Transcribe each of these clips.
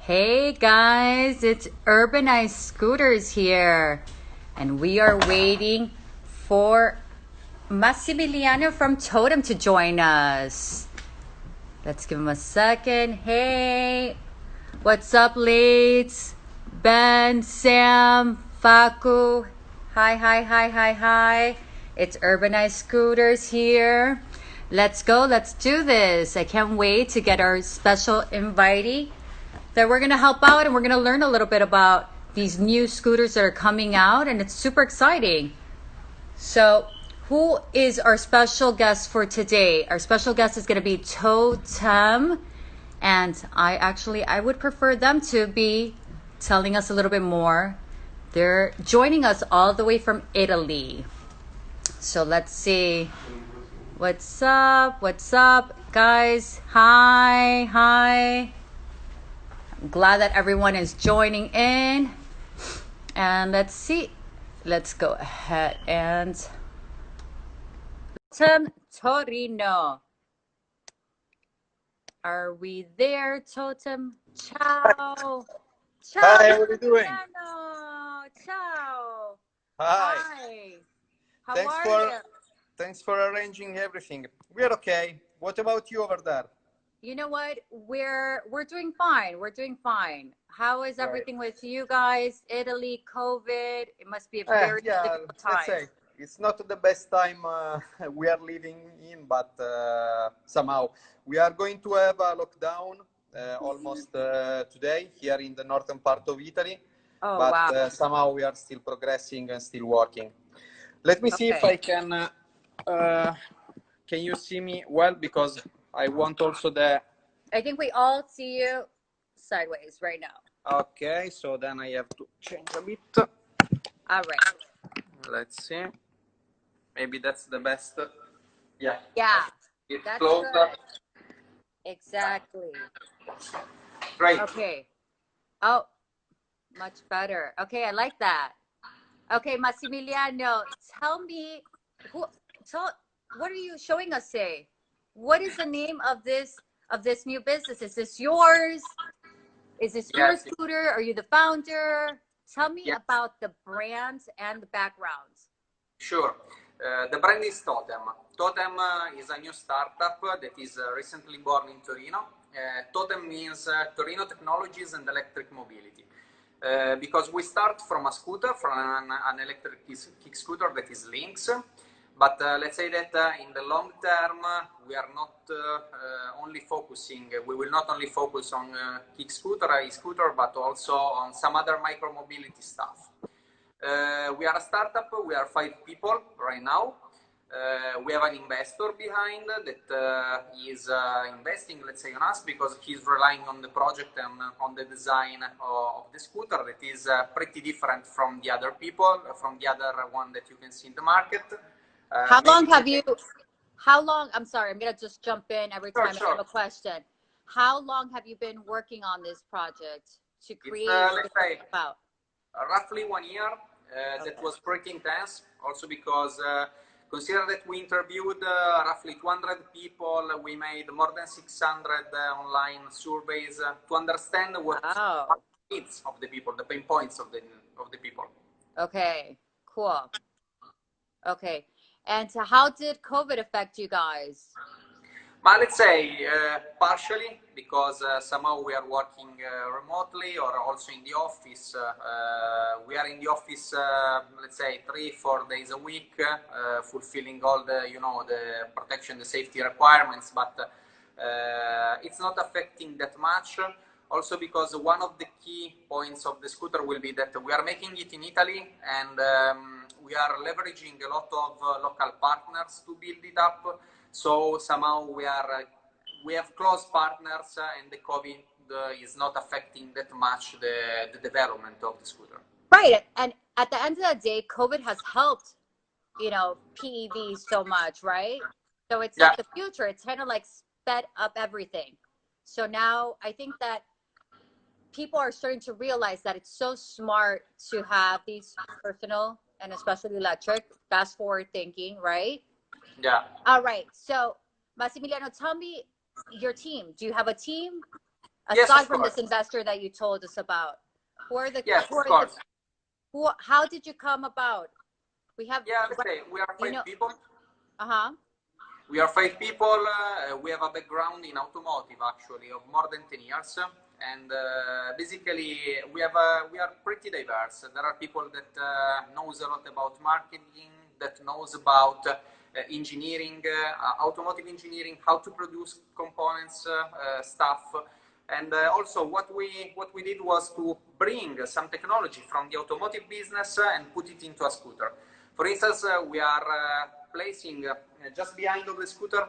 Hey guys, it's Urbanized Scooters here, and we are waiting for Massimiliano from Totem to join us. Let's give him a second. Hey, what's up, Leeds? Ben, Sam, Faku. Hi, hi, hi, hi, hi. It's Urbanized Scooters here. Let's go. Let's do this. I can't wait to get our special invitee that we're going to help out, and we're going to learn a little bit about these new scooters that are coming out, and it's super exciting. So who is our special guest for today? Our special guest is going to be Totem, and I would prefer them to be telling us a little bit more. They're joining us all the way from Italy. So let's see. What's up? What's up, guys? Hi, hi. I'm glad that everyone is joining in. And let's see. Let's go ahead and TotemTorino. Are we there, Totem? Ciao. Ciao, Hi, what are you doing? Massimiliano. Ciao. Hi. Hi. How Thanks are for you? thanks for arranging everything. We're okay. What about you over there? You know what? We're doing fine. We're doing fine. How is Right. everything with you guys? Italy, COVID. It must be a very Yeah, difficult let's time. say it's not the best time we are living in, but somehow we are going to have a lockdown almost today here in the northern part of Italy, Oh, but wow. somehow we are still progressing and still working. Let me see if Okay. I can you see me well? Because I want also the. I think we all see you sideways right now. Okay, so then I have to change a bit. All right. Let's see. Maybe that's the best. Yeah. Yeah, It's that's closer. good. Exactly. Great. Okay. Oh, much better. Okay, I like that. Okay, Massimiliano, tell me who tell what are you showing us today? What is the name of this new business? Is this yours? Is this your Yes. scooter? Are you the founder? Tell me Yes. about the brands and the backgrounds. Sure. The brand is Totem. Totem is a new startup that is recently born in Torino. Totem means Torino Technologies and Electric Mobility. Because we start from a scooter, from an electric kick scooter that is Lynx. But let's say that in the long term, we are not only focusing, we will not only focus on kick scooter, e-scooter, but also on some other micro mobility stuff. We are a startup, we are 5 people right now. We have an investor behind that is investing, let's say, on us because he's relying on the project and on the design of the scooter that is pretty different from the other people, from the other one that you can see in the market. How long have you how long I'm sorry, I'm gonna just jump in every Sure, time I have sure. a question. How long have you been working on this project to It's, create what let's it's say, about? roughly 1 year. That Okay. was pretty intense, also because consider that we interviewed roughly 200 people. We made more than 600 online surveys to understand what are Wow. the needs of the people, the pain points of the people. Okay. Cool. Okay. And so how did COVID affect you guys? But let's say partially because somehow we are working remotely or also in the office. We are in the office, let's say 3-4 days a week, fulfilling all the the protection, the safety requirements. But it's not affecting that much. Also because one of the key points of the scooter will be that we are making it in Italy and we are leveraging a lot of local partners to build it up. So somehow we have close partners and the COVID is not affecting that much the development of the scooter. Right. And at the end of the day, COVID has helped, PEVs so much, right? So it's Yeah, like the future. It's kind of like sped up everything. So now I think that people are starting to realize that it's so smart to have these personal and especially electric, fast forward thinking, right? yeah. All right. So, Massimiliano, tell me your team. Do you have a team? Yes, Aside of from this course. investor that you told us about, Yes, who of are the course. how did you come about? We have, Yeah, let's say we are you five know, people. uh-huh. We are five people. We have a background in automotive, actually, of more than 10 years. And basically, we are pretty diverse. There are people that knows a lot about marketing, that knows about engineering, automotive engineering, how to produce components, stuff. And also, what we did was to bring some technology from the automotive business and put it into a scooter. For instance, we are placing just behind of the scooter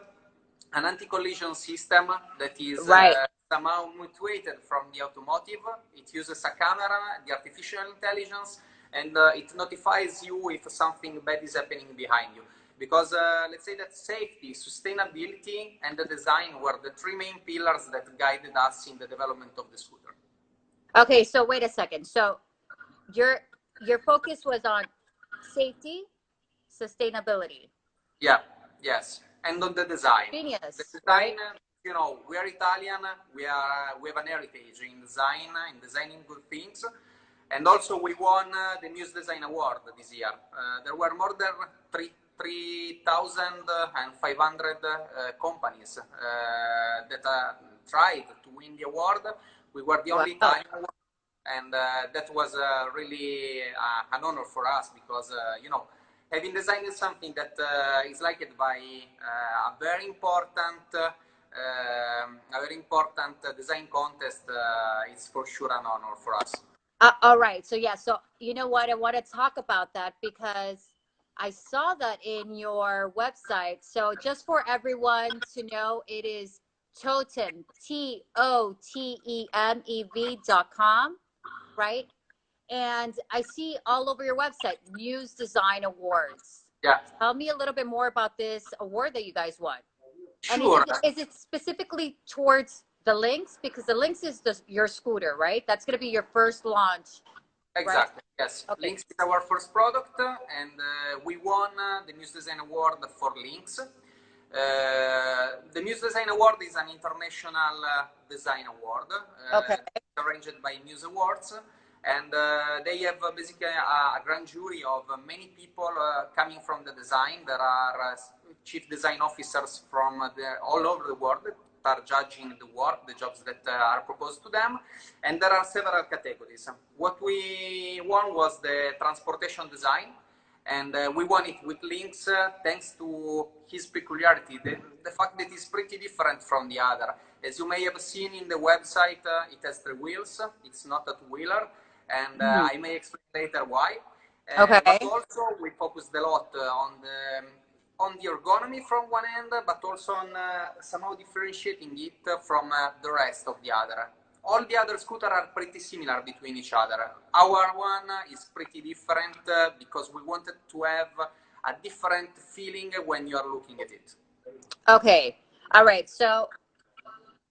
an anti-collision system that is Right. somehow mutuated from the automotive. It uses a camera, the artificial intelligence, and it notifies you if something bad is happening behind you. Because let's say that safety, sustainability, and the design were the three main pillars that guided us in the development of the scooter. Okay, so wait a second. So your focus was on safety, sustainability. Yeah, yes, and on the design. The Genius, design, right? we are Italian. We have an heritage in design, in designing good things, and also we won the Muse Design Award this year. There were more than 3,500 companies that tried to win the award. We were the only Wow. Italian one, and that was really an honor for us because having designed something that is liked by a very important design contest is for sure an honor for us. All right. So yeah. So you know what? I want to talk about that because I saw that in your website. So just for everyone to know, it is Totem TotemEV.com, right? And I see all over your website Muse Design Awards. Yeah, Tell me a little bit more about this award that you guys won. And sure. is it specifically towards the Lynx? Because the Lynx is your scooter, right? That's going to be your first launch, right? Exactly, yes. Okay. Lynx is our first product, and we won the Muse Design Award for Lynx. The Muse Design Award is an international design award Okay. arranged by Muse Awards, and they have basically a grand jury of many people coming from the design. There are chief design officers from all over the world that are judging the work, the jobs that are proposed to them, and there are several categories. What we won was the transportation design, and we won it with Lynx thanks to his peculiarity, the fact that it's pretty different from the other. As you may have seen in the website, it has 3 wheels, it's not a two-wheeler, and Mhm. I may explain later why. Okay. But also we focused a lot on the ergonomy from one end, but also on somehow differentiating it from the rest of the other. All the other scooters are pretty similar between each other. Our one is pretty different because we wanted to have a different feeling when you are looking at it. Okay. All right. So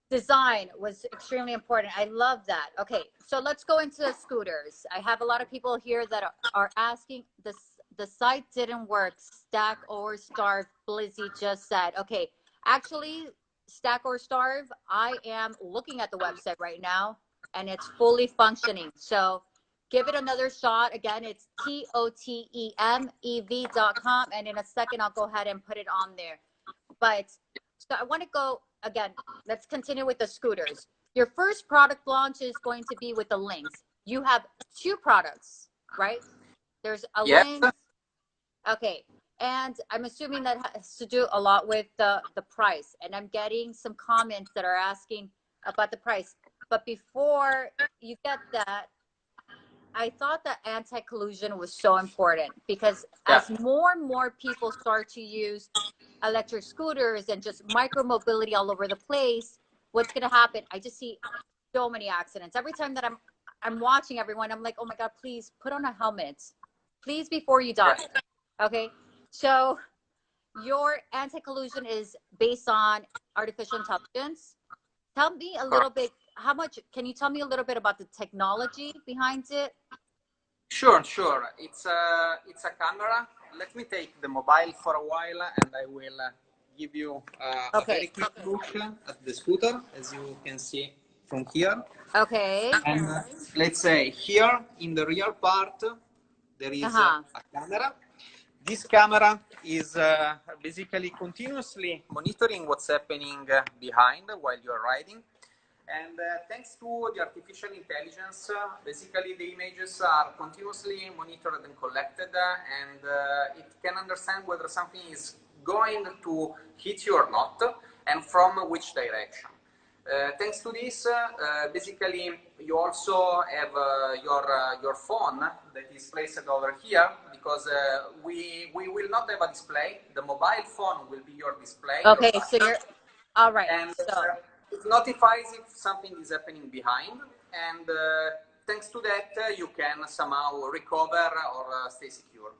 design was extremely important. I love that. Okay. So let's go into the scooters. I have a lot of people here that are asking this. The site didn't work. Stack or Starve, Blizzy just said. Okay. Actually, Stack or Starve, I am looking at the website right now and it's fully functioning. So give it another shot. Again, it's TotemEV.com. And in a second, I'll go ahead and put it on there. But so I want to go again. Let's continue with the scooters. Your first product launch is going to be with the Lynx. You have two products, right? There's a Yes, Lynx. Okay. And I'm assuming that has to do a lot with the price. And I'm getting some comments that are asking about the price. But before you get that, I thought that anti-collision was so important because yeah, as more and more people start to use electric scooters and just micro mobility all over the place, what's going to happen? I just see so many accidents. Every time that I'm watching everyone, I'm like, oh my God, please put on a helmet. Please before you die. yes. Okay. So your anti-collision is based on artificial intelligence. Tell me a little bit, how much, can you tell me a little bit about the technology behind it? Sure, sure. It's a camera. Let me take the mobile for a while, and I will give you a very Okay. quick look at the scooter. As you can see, from here. Okay. And let's say here in the rear part, there is a camera. This camera is basically continuously monitoring what's happening behind while you're riding. And thanks to the artificial intelligence, basically the images are continuously monitored and collected, and it can understand whether something is going to hit you or not, and from which direction. Thanks to this, basically you also have your phone that is placed over here, because we will not have a display. The mobile phone will be your display. Okay, your so you're all right. and So it notifies if something is happening behind, and thanks to that you can somehow recover or stay secure.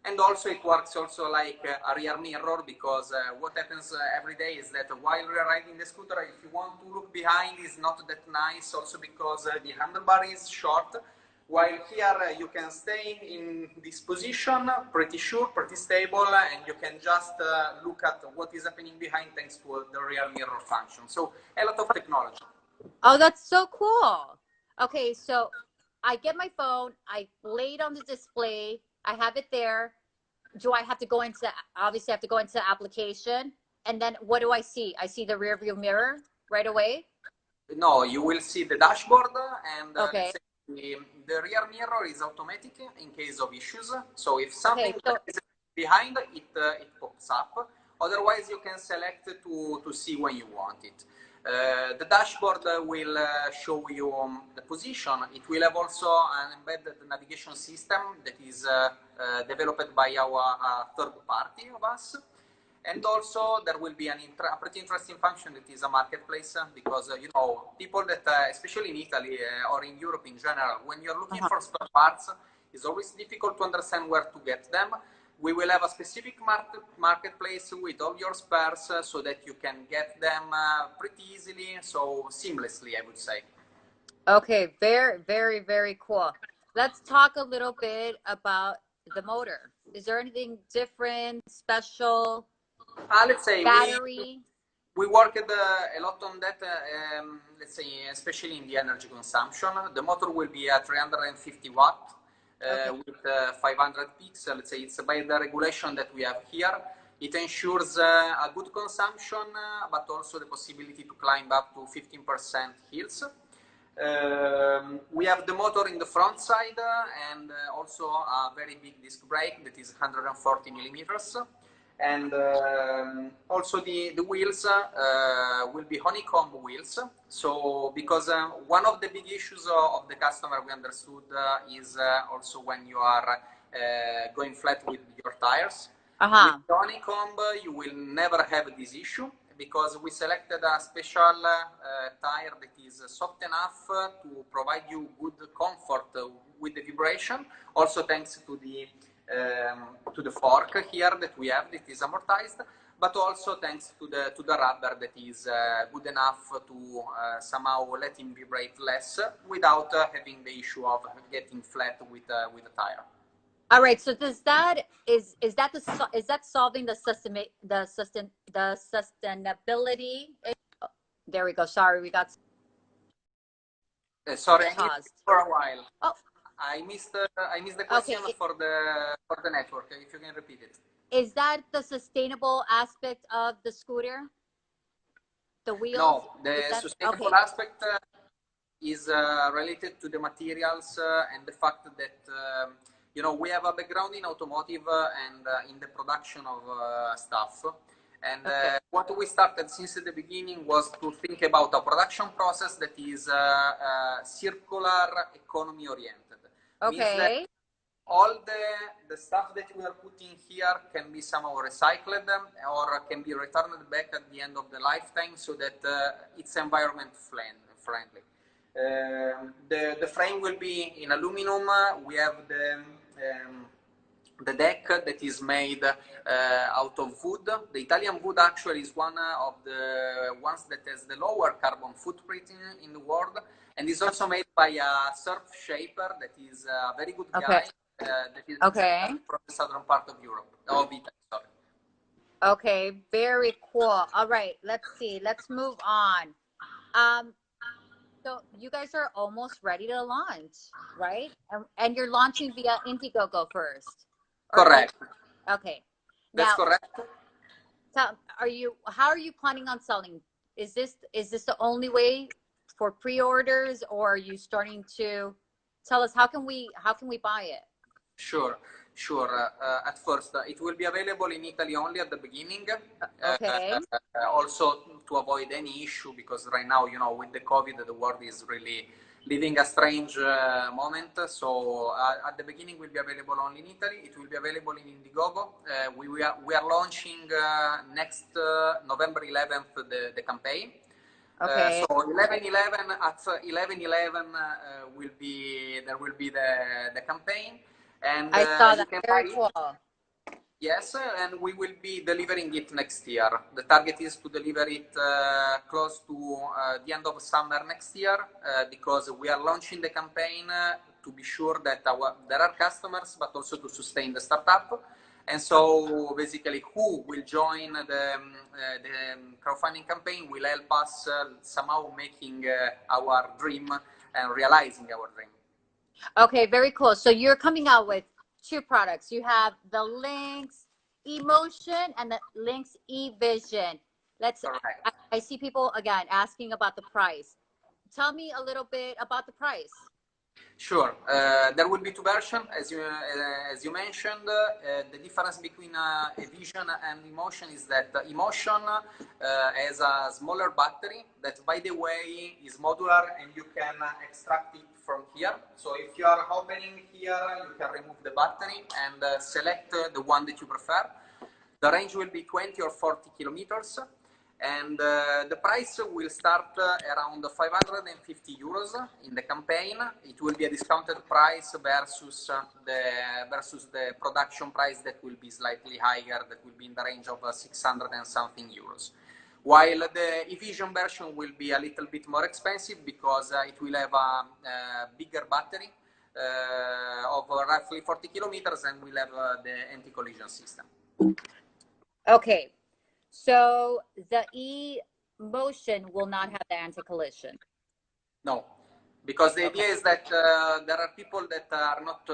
And also it works also like a rear mirror, because what happens every day is that while you're riding the scooter, if you want to look behind, is not that nice, also because the handlebar is short, while here you can stay in this position, pretty sure, pretty stable, and you can just look at what is happening behind thanks to the rear mirror function. So a lot of technology. oh, that's so cool. Okay, so I get my phone, I lay it on the display, I have it there. Do I have to go into, obviously I have to go into application, and then what do I see? I see the rear view mirror right away? No, you will see the dashboard, and Okay. let's say the rear mirror is automatic in case of issues. So if something is behind, it pops up. Otherwise, you can select to see when you want it. The dashboard will show you the position. It will have also an embedded navigation system that is developed by our third party of us. And also there will be a pretty interesting function that is a marketplace, because you know, people that especially in Italy or in Europe in general, when you're looking for spare parts, it's always difficult to understand where to get them. We will have a specific marketplace with all your spares, so that you can get them pretty easily, so seamlessly, I would say. Okay, very, very, very cool. Let's talk a little bit about the motor. Is there anything different, special? Let's say Battery? we worked a lot on that, let's say, especially in the energy consumption. The motor will be a 350 watt with 500 peaks. Let's say it's by the regulation that we have here. It ensures a good consumption, but also the possibility to climb up to 15% hills. We have the motor in the front side, and also a very big disc brake that is 140 millimeters. And also the wheels will be honeycomb wheels. So because one of the big issues of the customer, we understood, is also when you are going flat with your tires. With the honeycomb, you will never have this issue, because we selected a special tire that is soft enough to provide you good comfort with the vibration, also thanks to the fork here that we have that is amortized, but also thanks to the rubber that is good enough to somehow let him vibrate less without having the issue of getting flat with the tire. All right. So does that is that solving the sustainability? There we go. Sorry, we got sorry, I paused missed for a while. Oh, I missed the question for the network. If you can repeat it. Is that the sustainable aspect of the scooter? The wheels? No, the sustainable aspect is related to the materials and the fact that you know, we have a background in automotive and in the production of stuff. And what we started since the beginning was to think about a production process that is circular economy oriented. Okay. Means that all the stuff that we are putting here can be somehow recycled or can be returned back at the end of the lifetime, so that it's environment friendly. The frame will be in aluminum. We have the deck that is made out of wood. The Italian wood actually is one of the ones that has the lower carbon footprint in the world, and is also made by a surf shaper that is a very good guy. That is from the southern part of Europe, of Italy, sorry. Okay, very cool. All right, let's see. Let's move on. So you guys are almost ready to launch, right? And you're launching via Indiegogo first, or Correct. okay. That's Now, correct. how are you planning on selling? Is this the only way for pre-orders, or are you starting to tell us how can we buy it? Sure, sure. At first, it will be available in Italy only at the beginning. Okay. Also to avoid any issue, because right now, with the COVID, the world is really living a strange moment. So at the beginning, will be available only in Italy. It will be available in Indiegogo. We are launching next November 11th the campaign. Okay. So 11/11 at 11/11 there will be the campaign, and I saw you that. can buy Very it. cool. Yes, and we will be delivering it next year. The target is to deliver it close to the end of summer next year, because we are launching the campaign to be sure that there are customers, but also to sustain the startup. And so basically, who will join the crowdfunding campaign will help us somehow making our dream and realizing our dream. Okay, very cool. So you're coming out with two products. You have the Lynx Emotion and the Lynx eVision. Let's. Correct. I see people again asking about the price. Tell me a little bit about the price. Sure. There will be two versions, as you mentioned. The difference between a vision and emotion is that emotion has a smaller battery that, by the way, is modular, and you can extract it from here. So if you are opening here, you can remove the battery and select the one that you prefer. The range will be 20 or 40 kilometers. And the price will start around 550 euros in the campaign. It will be a discounted price versus the production price, that will be slightly higher, that will be in the range of 600 and something euros. While the eVision version will be a little bit more expensive, because it will have a bigger battery of roughly 40 kilometers, and will have the anti-collision system. Okay, so the eMotion will not have the anti-collision. No, because the Okay. idea is that there are people that are not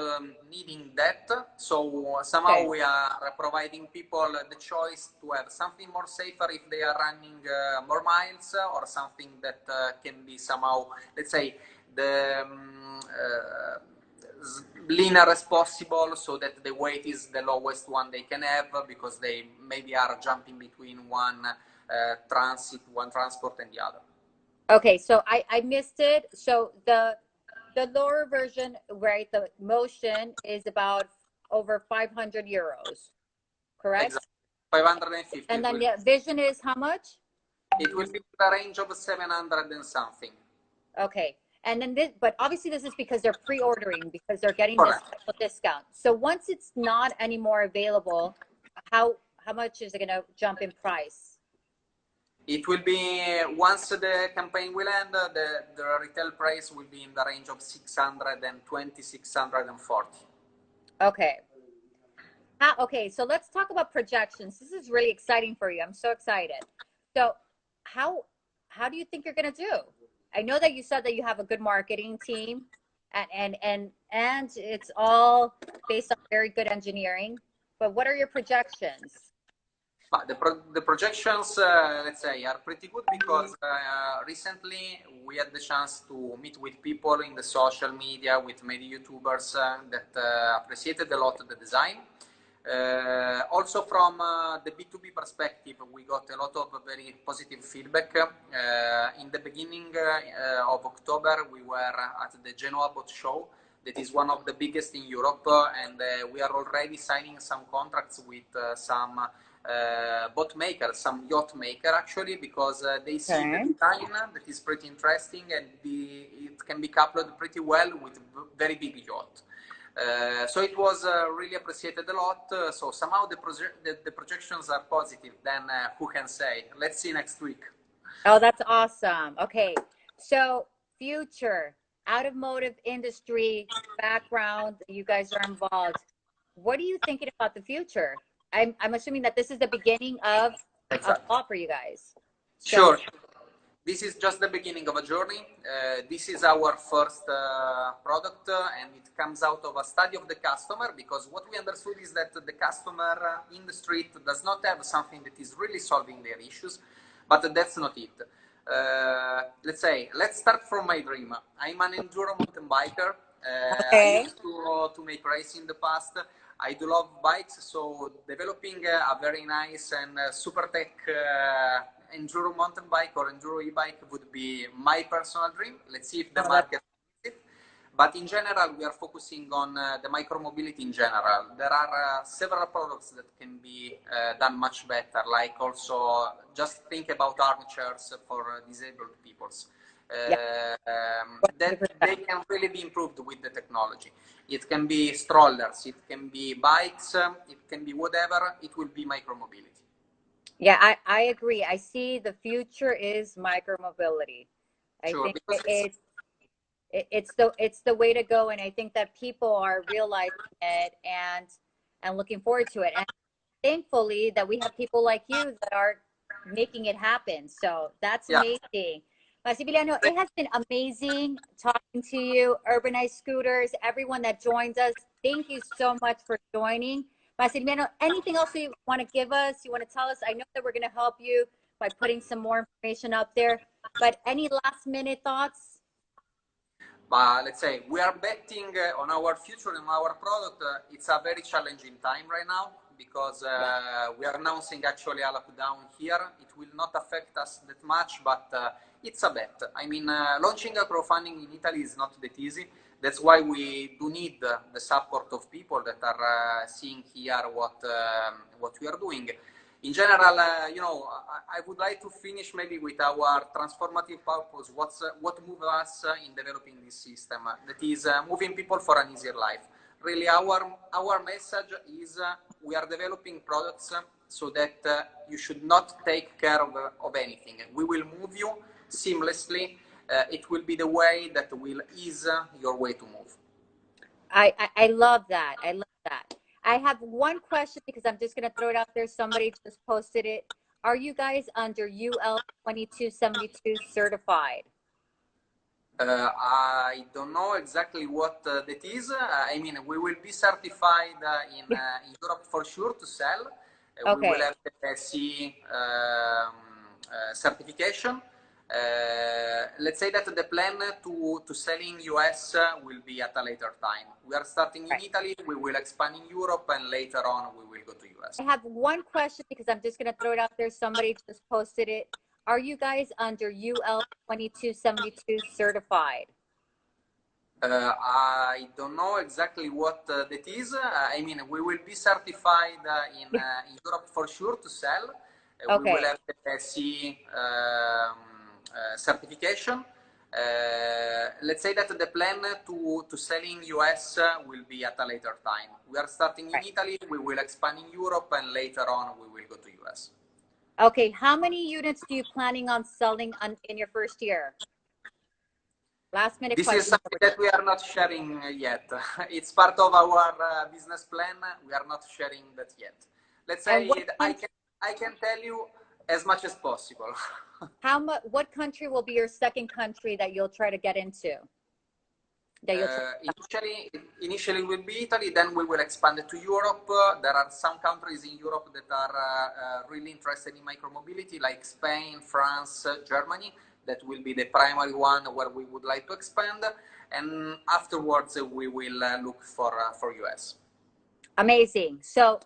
needing that. So somehow Okay. we are providing people the choice to have something more safer if they are running more miles, or something that can be somehow, let's say, the leaner as possible, so that the weight is the lowest one they can have, because they maybe are jumping between one transport and the other. Okay, so I missed it. So the lower version, right, the Motion is about over 500 euros, correct? Exactly. 550. And then the Vision is how much? It will be in the range of 700 and something. Okay. And then this, but obviously this is because they're pre-ordering, because they're getting this Correct. special discount. So once it's not anymore available, how much is it going to jump in price? It will be, once the campaign will end, the retail price will be in the range of 620, 640. Okay. Okay, so let's talk about projections. This is really exciting for you. I'm so excited. So how do you think you're going to do? I know that you said that you have a good marketing team, and it's all based on very good engineering, but what are your projections? But the projections, let's say, are pretty good, because recently we had the chance to meet with people in the social media, with many YouTubers that appreciated a lot the design. Also from the B2B perspective, we got a lot of very positive feedback. In the beginning of October, we were at the Genoa Boat Show, that is one of the biggest in Europe, and we are already signing some contracts with some boat makers, some yacht maker actually, because they see the design that is pretty interesting, and it can be coupled pretty well with very big yacht. So it was really appreciated a lot. So somehow the projections are positive. Then who can say? Let's see next week. Oh, that's awesome. Okay, so future automotive industry background, you guys are involved. What are you thinking about the future? I'm assuming that this is the beginning of Exactly. thought for you guys. So, Sure. this is just the beginning of a journey. This is our first product, and it comes out of a study of the customer, because what we understood is that the customer in the street does not have something that is really solving their issues, but that's not it. Let's start from my dream. I'm an enduro mountain biker. I used to make race in the past. I do love bikes, so developing a very nice and super tech enduro mountain bike or enduro e-bike would be my personal dream. Let's see if the market needs it. But in general, we are focusing on the micromobility in general. There are several products that can be done much better, like also just think about armchairs for disabled peoples. That they can really be improved with the technology. It can be strollers, it can be bikes, it can be whatever, it will be micromobility. Yeah, I agree. I see the future is micromobility. I Sure, think because it's the way to go, and I think that people are realizing it and looking forward to it. And thankfully that we have people like you that are making it happen. So that's yeah. amazing. Massimiliano, it has been amazing talking to you. Urbanized Scooters, everyone that joins us, thank you so much for joining. Massimiliano, anything else you want to give us? You want to tell us? I know that we're going to help you by putting some more information up there, but any last minute thoughts? But let's say we are betting on our future and our product. It's a very challenging time right now, because we are announcing actually a lockdown here. It will not affect us that much, but it's a bet. I mean, launching a crowdfunding in Italy is not that easy. That's why we do need the support of people that are seeing here what we are doing. In general, I would like to finish maybe with our transformative purpose. What moves us in developing this system? That is moving people for an easier life. Really, our message is we are developing products so that you should not take care of anything. We will move you seamlessly. It will be the way that will ease your way to move. I love that. I love that. I have one question because I'm just going to throw it out there. Somebody just posted it. Are you guys under UL 2272 certified? I don't know exactly what that is. I mean, we will be certified in Europe for sure to sell. We will have the CE certification. Let's say that the plan to sell in US will be at a later time. We are starting in Italy, we will expand in Europe, and later on we will go to US. I have one question because I'm just going to throw it out there. Somebody just posted it. Are you guys under UL 2272 certified? I don't know exactly what that is. I mean, we will be certified in Europe for sure to sell. We will have the CE certification. Let's say that the plan to sell in US will be at a later time. We are starting in Italy, we will expand in Europe, and later on we will go to US. Okay, how many units do you planning on selling in your first year? Last minute question. This is something that we are not sharing yet. It's part of our business plan. We are not sharing that yet. Let's say I can tell you as much as possible. What country will be your second country that you'll try to get into? Initially will be Italy, then we will expand it to Europe. There are some countries in Europe that are really interested in micromobility, like Spain, France, Germany. That will be the primary one where we would like to expand, and afterwards we will look for US. Amazing. So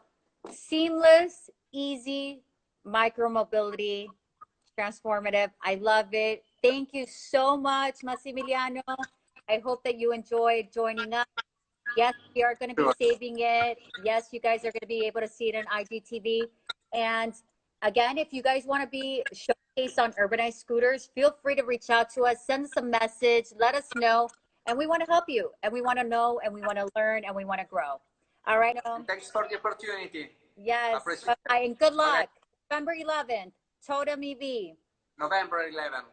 seamless, easy micromobility, transformative. I love it. Thank you so much, Massimiliano. I hope that you enjoyed joining us. Yes, we are going to be saving it. Yes, you guys are going to be able to see it on IGTV. And again, if you guys want to be showcased on Urbanized Scooters, feel free to reach out to us, send us a message, let us know. And we want to help you. And we want to know, and we want to learn, and we want to grow. All right. Thanks for the opportunity. Yes. Bye, and good luck. November 11th, Totem EV. November 11th.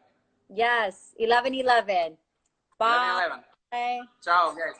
Yes, 11/11. Bye. 11/11. Ciao, guys.